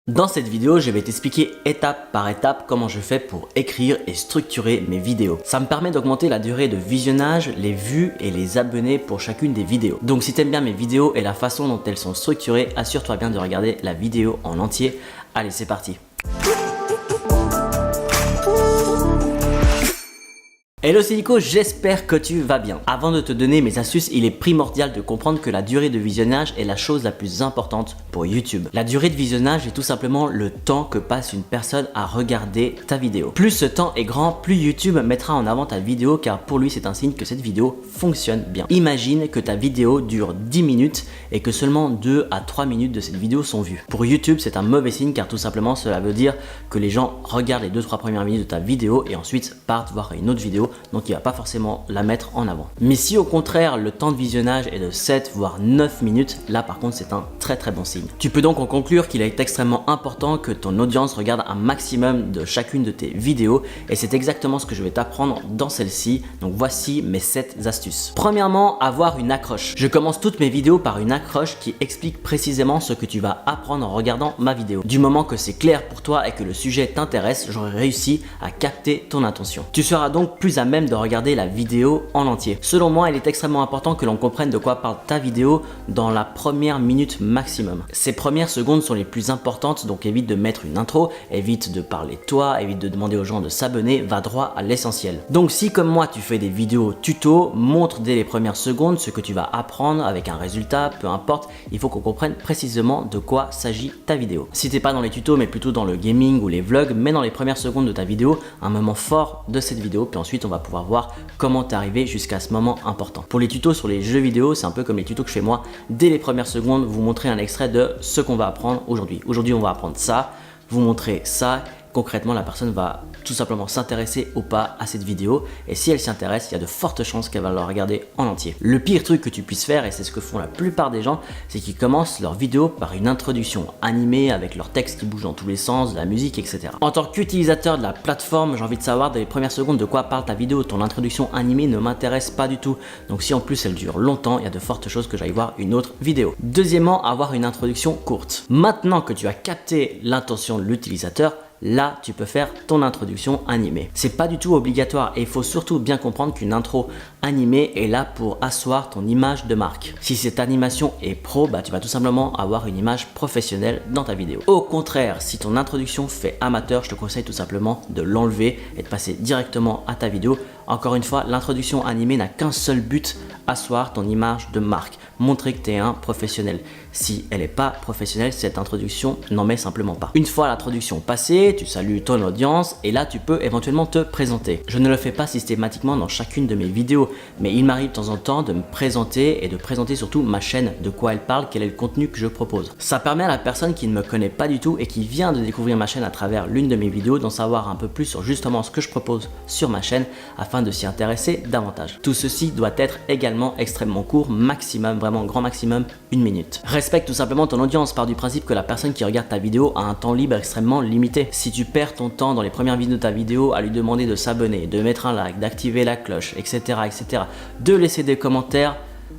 Dans cette vidéo, je vais t'expliquer étape par étape comment je fais pour écrire et structurer mes vidéos. Ça me permet d'augmenter la durée de visionnage, les vues et les abonnés pour chacune des vidéos. Donc si tu aimes bien mes vidéos et la façon dont elles sont structurées, assure-toi bien de regarder la vidéo en entier. Allez, c'est parti! Hello c'est Nico, j'espère que tu vas bien. Avant de te donner mes astuces, il est primordial de comprendre que la durée de visionnage est la chose la plus importante pour YouTube. La durée de visionnage est tout simplement le temps que passe une personne à regarder ta vidéo. Plus ce temps est grand, plus YouTube mettra en avant ta vidéo car pour lui c'est un signe que cette vidéo fonctionne bien. Imagine que ta vidéo dure 10 minutes et que seulement 2 à 3 minutes de cette vidéo sont vues. Pour YouTube c'est un mauvais signe car tout simplement cela veut dire que les gens regardent les 2-3 premières minutes de ta vidéo et ensuite partent voir une autre vidéo. Donc il va pas forcément la mettre en avant. Mais si au contraire le temps de visionnage est de 7 voire 9 minutes, là par contre c'est un très bon signe. Tu peux donc en conclure qu'il est extrêmement important que ton audience regarde un maximum de chacune de tes vidéos et c'est exactement ce que je vais t'apprendre dans celle-ci. Donc voici mes 7 astuces. Premièrement, avoir une accroche. Je commence toutes mes vidéos par une accroche qui explique précisément ce que tu vas apprendre en regardant ma vidéo. Du moment que c'est clair pour toi et que le sujet t'intéresse, j'aurai réussi à capter ton attention. Tu seras donc plus à même de regarder la vidéo en entier. Selon moi, il est extrêmement important que l'on comprenne de quoi parle ta vidéo dans la première minute maximum. Ces premières secondes sont les plus importantes, donc évite de mettre une intro, évite de parler de toi, évite de demander aux gens de s'abonner, va droit à l'essentiel. Donc si comme moi tu fais des vidéos tuto, montre dès les premières secondes ce que tu vas apprendre avec un résultat, peu importe, il faut qu'on comprenne précisément de quoi s'agit ta vidéo. Si t'es pas dans les tutos mais plutôt dans le gaming ou les vlogs, mets dans les premières secondes de ta vidéo un moment fort de cette vidéo, puis ensuite on va pouvoir voir comment t'es arrivé jusqu'à ce moment important. Pour les tutos sur les jeux vidéo, c'est un peu comme les tutos que je fais moi. Dès les premières secondes, vous montrez un extrait de ce qu'on va apprendre aujourd'hui. Aujourd'hui, on va apprendre ça, vous montrez ça. Concrètement, la personne va tout simplement s'intéresser ou pas à cette vidéo et si elle s'y intéresse, il y a de fortes chances qu'elle va la regarder en entier. Le pire truc que tu puisses faire, et c'est ce que font la plupart des gens, c'est qu'ils commencent leur vidéo par une introduction animée avec leur texte qui bouge dans tous les sens, de la musique, etc. En tant qu'utilisateur de la plateforme, j'ai envie de savoir dans les premières secondes de quoi parle ta vidéo. Ton introduction animée ne m'intéresse pas du tout. Donc si en plus elle dure longtemps, il y a de fortes chances que j'aille voir une autre vidéo. Deuxièmement, avoir une introduction courte. Maintenant que tu as capté l'intention de l'utilisateur, là, tu peux faire ton introduction animée. C'est pas du tout obligatoire et il faut surtout bien comprendre qu'une intro animée est là pour asseoir ton image de marque. Si cette animation est pro, tu vas tout simplement avoir une image professionnelle dans ta vidéo. Au contraire, si ton introduction fait amateur, je te conseille tout simplement de l'enlever et de passer directement à ta vidéo. Encore une fois, l'introduction animée n'a qu'un seul but, asseoir ton image de marque, montrer que tu es un professionnel. Si elle n'est pas professionnelle, cette introduction n'en met simplement pas. Une fois l'introduction passée, tu salues ton audience et là tu peux éventuellement te présenter. Je ne le fais pas systématiquement dans chacune de mes vidéos, mais il m'arrive de temps en temps de me présenter et de présenter surtout ma chaîne, de quoi elle parle, quel est le contenu que je propose. Ça permet à la personne qui ne me connaît pas du tout et qui vient de découvrir ma chaîne à travers l'une de mes vidéos d'en savoir un peu plus sur justement ce que je propose sur ma chaîne afin de s'y intéresser davantage. Tout ceci doit être également extrêmement court, maximum, vraiment grand maximum, 1 minute. Respecte tout simplement ton audience, part du principe que la personne qui regarde ta vidéo a un temps libre extrêmement limité. Si tu perds ton temps dans les premières vidéos de ta vidéo à lui demander de s'abonner, de mettre un like, d'activer la cloche, etc., de laisser des commentaires,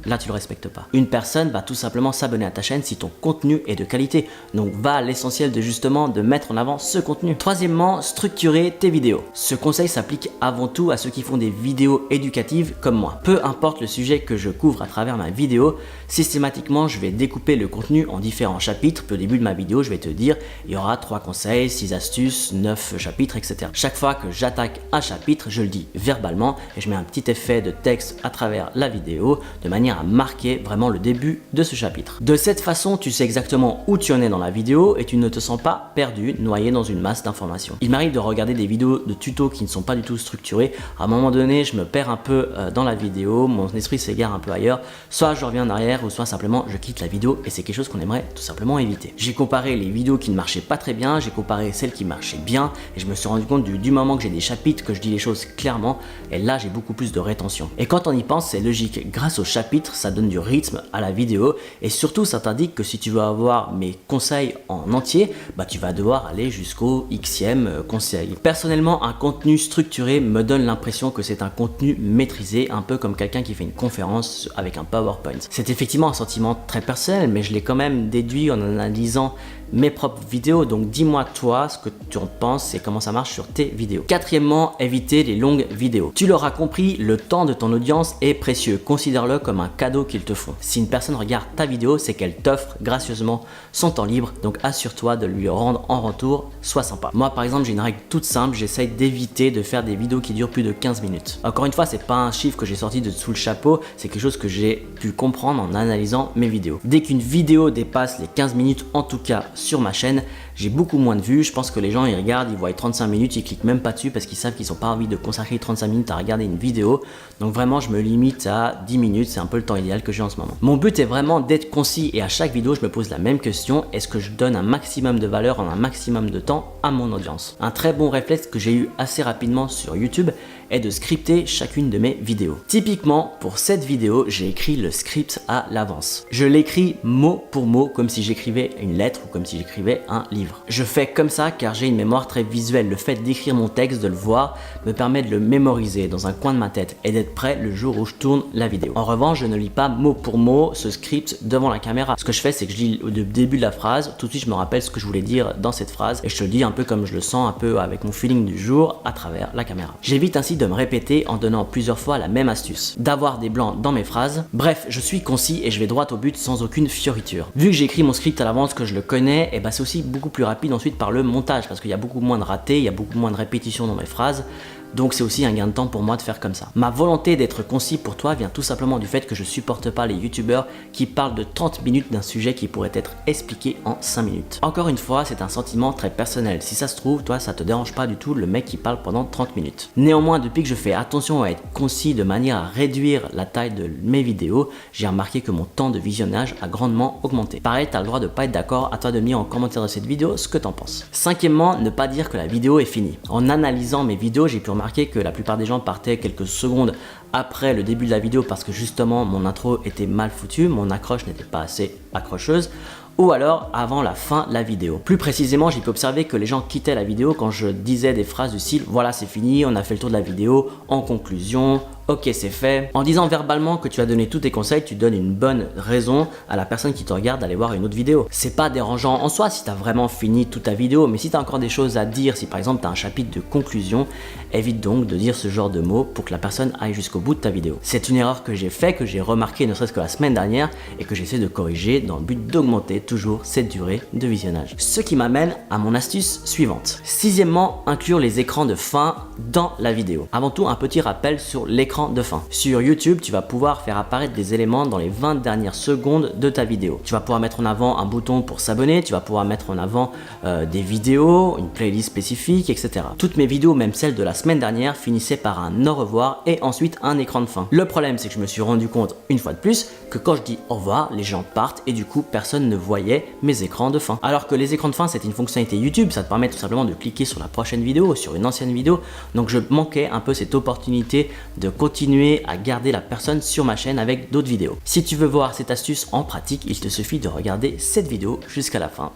là tu le respectes pas. Une personne va tout simplement s'abonner à ta chaîne si ton contenu est de qualité. Donc va à l'essentiel de justement de mettre en avant ce contenu. Troisièmement, structurer tes vidéos. Ce conseil s'applique avant tout à ceux qui font des vidéos éducatives comme moi. Peu importe le sujet que je couvre à travers ma vidéo, systématiquement je vais découper le contenu en différents chapitres. Puis au début de ma vidéo, je vais te dire il y aura 3 conseils, 6 astuces, 9 chapitres, etc. Chaque fois que j'attaque un chapitre, je le dis verbalement et je mets un petit effet de texte à travers la vidéo de manière à marquer vraiment le début de ce chapitre. De cette façon, tu sais exactement où tu en es dans la vidéo et tu ne te sens pas perdu, noyé dans une masse d'informations. Il m'arrive de regarder des vidéos de tutos qui ne sont pas du tout structurées. À un moment donné, je me perds un peu dans la vidéo, mon esprit s'égare un peu ailleurs, soit je reviens en arrière ou soit simplement je quitte la vidéo et c'est quelque chose qu'on aimerait tout simplement éviter. J'ai comparé les vidéos qui ne marchaient pas très bien, j'ai comparé celles qui marchaient bien et je me suis rendu compte du moment que j'ai des chapitres que je dis les choses clairement et là j'ai beaucoup plus de rétention. Et quand on y pense, c'est logique. Grâce aux chapitres, ça donne du rythme à la vidéo et surtout ça t'indique que si tu veux avoir mes conseils en entier, tu vas devoir aller jusqu'au Xème conseil. Personnellement, un contenu structuré me donne l'impression que c'est un contenu maîtrisé, un peu comme quelqu'un qui fait une conférence avec un PowerPoint. C'est effectivement un sentiment très personnel, mais je l'ai quand même déduit en analysant mes propres vidéos. Donc dis-moi toi ce que tu en penses et comment ça marche sur tes vidéos. Quatrièmement, éviter les longues vidéos. Tu l'auras compris, le temps de ton audience est précieux. Considère-le comme un cadeau qu'ils te font. Si une personne regarde ta vidéo, c'est qu'elle t'offre gracieusement son temps libre. Donc assure-toi de lui rendre en retour, sois sympa. Moi par exemple, j'ai une règle toute simple, j'essaye d'éviter de faire des vidéos qui durent plus de 15 minutes. Encore une fois, c'est pas un chiffre que j'ai sorti de sous le chapeau, c'est quelque chose que j'ai pu comprendre en analysant mes vidéos. Dès qu'une vidéo dépasse les 15 minutes, en tout cas sur ma chaîne, j'ai beaucoup moins de vues. Je pense que les gens ils regardent, ils voient 35 minutes, ils cliquent même pas dessus parce qu'ils savent qu'ils n'ont pas envie de consacrer 35 minutes à regarder une vidéo. Donc vraiment, je me limite à 10 minutes, c'est un peu le temps idéal que j'ai en ce moment. Mon but est vraiment d'être concis et à chaque vidéo, je me pose la même question: est-ce que je donne un maximum de valeur en un maximum de temps à mon audience? Un très bon réflexe que j'ai eu assez rapidement sur YouTube est de scripter chacune de mes vidéos. Typiquement, pour cette vidéo, j'ai écrit le script à l'avance. Je l'écris mot pour mot comme si j'écrivais une lettre ou comme si j'écrivais un livre. Je fais comme ça car j'ai une mémoire très visuelle. Le fait d'écrire mon texte, de le voir, me permet de le mémoriser dans un coin de ma tête et d'être prêt le jour où je tourne la vidéo. En revanche, je ne lis pas mot pour mot ce script devant la caméra. Ce que je fais, c'est que je lis au début de la phrase, tout de suite je me rappelle ce que je voulais dire dans cette phrase et je te le dis un peu comme je le sens, un peu avec mon feeling du jour à travers la caméra. J'évite ainsi de me répéter en donnant plusieurs fois la même astuce, d'avoir des blancs dans mes phrases. Bref, je suis concis et je vais droit au but sans aucune fioriture. Vu que j'écris mon script à l'avance, que je le connais, et c'est aussi beaucoup plus rapide ensuite par le montage parce qu'il y a beaucoup moins de ratés, il y a beaucoup moins de répétitions dans mes phrases. Donc c'est aussi un gain de temps pour moi de faire comme ça. Ma volonté d'être concis pour toi vient tout simplement du fait que je supporte pas les youtubeurs qui parlent de 30 minutes d'un sujet qui pourrait être expliqué en 5 minutes. Encore une fois, c'est un sentiment très personnel. Si ça se trouve, toi ça te dérange pas du tout le mec qui parle pendant 30 minutes. Néanmoins, depuis que je fais attention à être concis de manière à réduire la taille de mes vidéos, j'ai remarqué que mon temps de visionnage a grandement augmenté. Pareil, tu as le droit de pas être d'accord, à toi de me dire en commentaire de cette vidéo ce que t'en penses. Cinquièmement, ne pas dire que la vidéo est finie. En analysant mes vidéos, j'ai pu remarquer que la plupart des gens partaient quelques secondes après le début de la vidéo parce que justement mon intro était mal foutue, mon accroche n'était pas assez accrocheuse, ou alors avant la fin de la vidéo. Plus précisément, j'ai pu observer que les gens quittaient la vidéo quand je disais des phrases du style: voilà, c'est fini, on a fait le tour de la vidéo, en conclusion, ok, c'est fait. En disant verbalement que tu as donné tous tes conseils, tu donnes une bonne raison à la personne qui te regarde d'aller voir une autre vidéo. C'est pas dérangeant en soi si tu as vraiment fini toute ta vidéo, mais si tu as encore des choses à dire, si par exemple tu as un chapitre de conclusion, évite donc de dire ce genre de mots pour que la personne aille jusqu'au bout de ta vidéo. C'est une erreur que j'ai fait, que j'ai remarqué ne serait-ce que la semaine dernière et que j'essaie de corriger dans le but d'augmenter toujours cette durée de visionnage. Ce qui m'amène à mon astuce suivante. Sixièmement, inclure les écrans de fin dans la vidéo. Avant tout, un petit rappel sur l'écran de fin. Sur YouTube, tu vas pouvoir faire apparaître des éléments dans les 20 dernières secondes de ta vidéo. Tu vas pouvoir mettre en avant un bouton pour s'abonner, tu vas pouvoir mettre en avant des vidéos, une playlist spécifique, etc. Toutes mes vidéos, même celles de la semaine dernière, finissaient par un au revoir et ensuite un écran de fin. Le problème, c'est que je me suis rendu compte une fois de plus que quand je dis au revoir, les gens partent et du coup personne ne voyait mes écrans de fin. Alors que les écrans de fin, c'est une fonctionnalité YouTube, ça te permet tout simplement de cliquer sur la prochaine vidéo, sur une ancienne vidéo. Donc je manquais un peu cette opportunité de continuer à garder la personne sur ma chaîne avec d'autres vidéos. Si tu veux voir cette astuce en pratique, il te suffit de regarder cette vidéo jusqu'à la fin.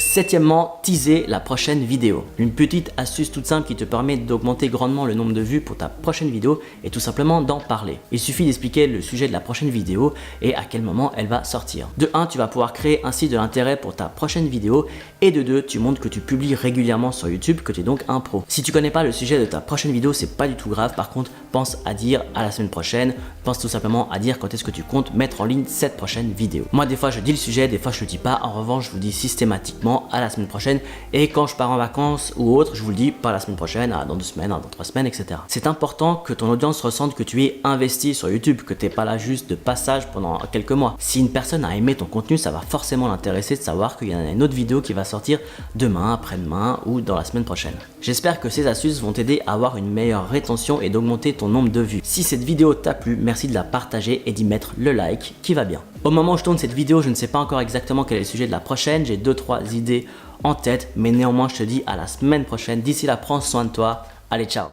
Septièmement, teaser la prochaine vidéo. Une petite astuce toute simple qui te permet d'augmenter grandement le nombre de vues pour ta prochaine vidéo et tout simplement d'en parler. Il suffit d'expliquer le sujet de la prochaine vidéo et à quel moment elle va sortir. De 1, tu vas pouvoir créer ainsi de l'intérêt pour ta prochaine vidéo et de 2, tu montres que tu publies régulièrement sur YouTube, que tu es donc un pro. Si tu connais pas le sujet de ta prochaine vidéo, c'est pas du tout grave. Par contre, pense à dire à la semaine prochaine, pense tout simplement à dire quand est-ce que tu comptes mettre en ligne cette prochaine vidéo. Moi, des fois, je dis le sujet, des fois, je le dis pas. En revanche, je vous dis systématiquement à la semaine prochaine, et quand je pars en vacances ou autre, je vous le dis pas la semaine prochaine, dans 2 semaines, dans 3 semaines, etc. C'est important que ton audience ressente que tu es investi sur YouTube, que tu n'es pas là juste de passage pendant quelques mois. Si une personne a aimé ton contenu, ça va forcément l'intéresser de savoir qu'il y en a une autre vidéo qui va sortir demain, après-demain ou dans la semaine prochaine. J'espère que ces astuces vont t'aider à avoir une meilleure rétention et d'augmenter ton nombre de vues. Si cette vidéo t'a plu, merci de la partager et d'y mettre le like qui va bien. Au moment où je tourne cette vidéo, je ne sais pas encore exactement quel est le sujet de la prochaine, j'ai 2-3 idées en tête, mais néanmoins je te dis à la semaine prochaine. D'ici là, prends soin de toi. Allez, ciao!